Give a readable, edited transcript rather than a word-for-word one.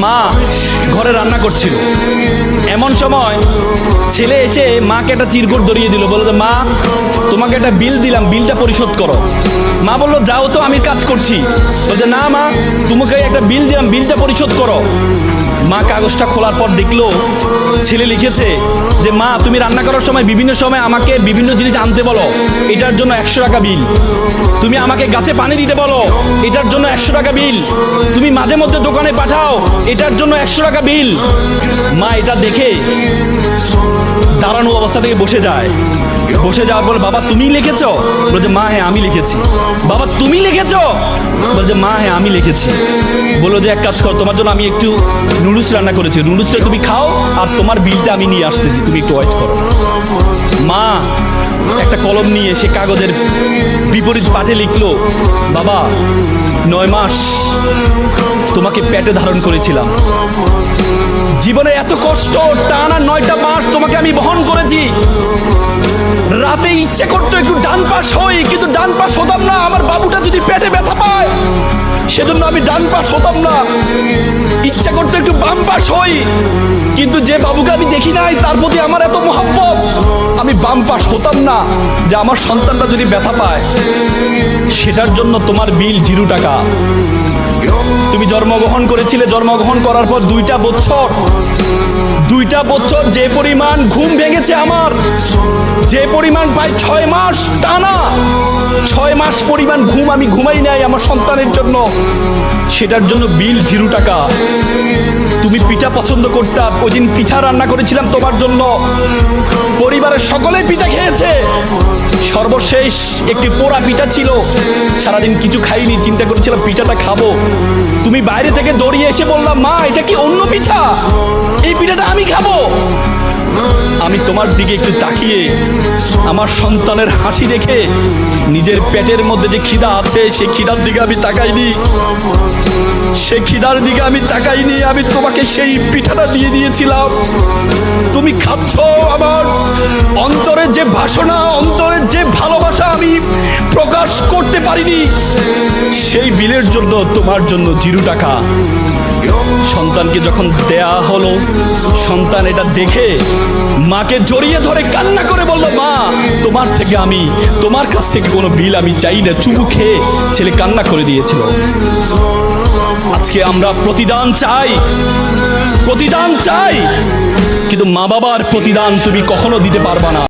মা ঘরে রান্না করছিল, এমন সময় ছেলে এসে মাকে একটা চিরকুট ধরিয়ে দিল, বললো মা তোমাকে একটা বিল দিলাম, বিলটা পরিশোধ করো। মা বললো যাও তো, আমি কাজ করছি। বলছে না মা, তোমাকে একটা বিল দিলাম, বিলটা পরিশোধ করো। মা কাগজটা খোলার পর দেখলো ছেলে লিখেছে যে মা তুমি রান্না করার সময় বিভিন্ন সময় আমাকে বিভিন্ন জিনিস আনতে বলো, এটার জন্য 100 টাকা বিল। তুমি আমাকে গাছে পানি দিতে বলো, এটার জন্য 100 টাকা বিল। তুমি মাঝে মধ্যে দোকানে পাঠাও, এটার জন্য 100 টাকা বিল। মা এটা দেখে দাঁড়ানো অবস্থা থেকে বসে যায়। বসে যাওয়ার পর বাবা তুমি লিখেছো? বলছে মা হ্যাঁ আমি লিখেছি। বাবা তুমি লিখেছো? বলছে মা হ্যাঁ আমি লিখেছি। বললো যে এক কাজ কর, তোমার জন্য আমি একটু নুডলস রান্না করেছি, নুডলসটা তুমি খাও আর তোমার বিলটা আমি নিয়ে আসতেছি, তুমি একটু ওয়েট করো। মা একটা কলম নিয়ে সে কাগজের বিপরীত পাঠে লিখলো, বাবা 9 মাস তোমাকে পেটে ধারণ করেছিলাম, জীবনে এত কষ্ট টানা 9টা মাস তোমাকে আমি বহন করেছি। রাতে ইচ্ছে করতো একটু ডান পাশ হই, কিন্তু ডান পাশ হতাম না। আমার বাবুটা যদি পেটে ব্যথা পায় সেজন্য আমি ডান পাশ হতাম না। ইচ্ছা করতো একটু বাম পাশ হই, কিন্তু যে বাবুকে আমি দেখি নাই তার প্রতি আমার এত মহব্বত, আমি বাম পাশ হতাম না যে আমার সন্তানটা যদি ব্যথা পায়। সেটার জন্য তোমার বিল 0 টাকা। তুমি জন্মগ্রহণ করেছিলে, জন্মগ্রহণ করার পর 2টা বছর যে পরিমাণ ঘুম ভেঙেছে আমার, যে পরিমাণ প্রায় 6 মাস টানা 6 মাস পরিমাণ ঘুম আমি ঘুমাই নাই আমার সন্তানের জন্য, সেটার জন্য বিল 0 টাকা। তুমি পিঠা পছন্দ করতা, ওই দিন পিঠা রান্না করেছিলাম তোমার জন্য, পরিবারের সকলেই পিঠা খেয়েছে। সর্বশেষ একটি পোড়া পিঠা ছিল, সারাদিন কিছু খাইনি, চিন্তা করেছিলাম পিঠাটা খাবো। তুমি বাইরে থেকে দৌড়িয়ে এসে বললাম মা এটা কি অন্য পিঠা, এই পিঠাটা আমি খাবো। আমি তোমার দিকে একটু তাকিয়ে আমার সন্তানের হাসি দেখে নিজের পেটের মধ্যে যে খিদা আছে সেই খিদার দিকে আমি তাকাইনি, সেই খিদার দিকে আমি তাকাইনি। আমি তোমাকে সেই পিঠাটা দিয়ে দিয়েছিলাম, তুমি খাচ্ছ। আমার অন্তরের যে বাসনা, অন্তরের যে ভালোবাসা আমি প্রকাশ করতে পারিনি, সেই বিলের জন্য তোমার জন্য 0 টাকা। সন্তানকে যখন দেয়া হলো, সন্তান এটা দেখে মাকে জড়িয়ে ধরে কান্না করে বললো মা তোমার কাছ থেকে কোনো বিল আমি চাই না। চুমু খেয়ে ছেলে কান্না করে দিয়েছিল। আজকে আমরা প্রতিদান চাই, কিন্তু মা বাবার প্রতিদান তুমি কখনো দিতে পারবা না।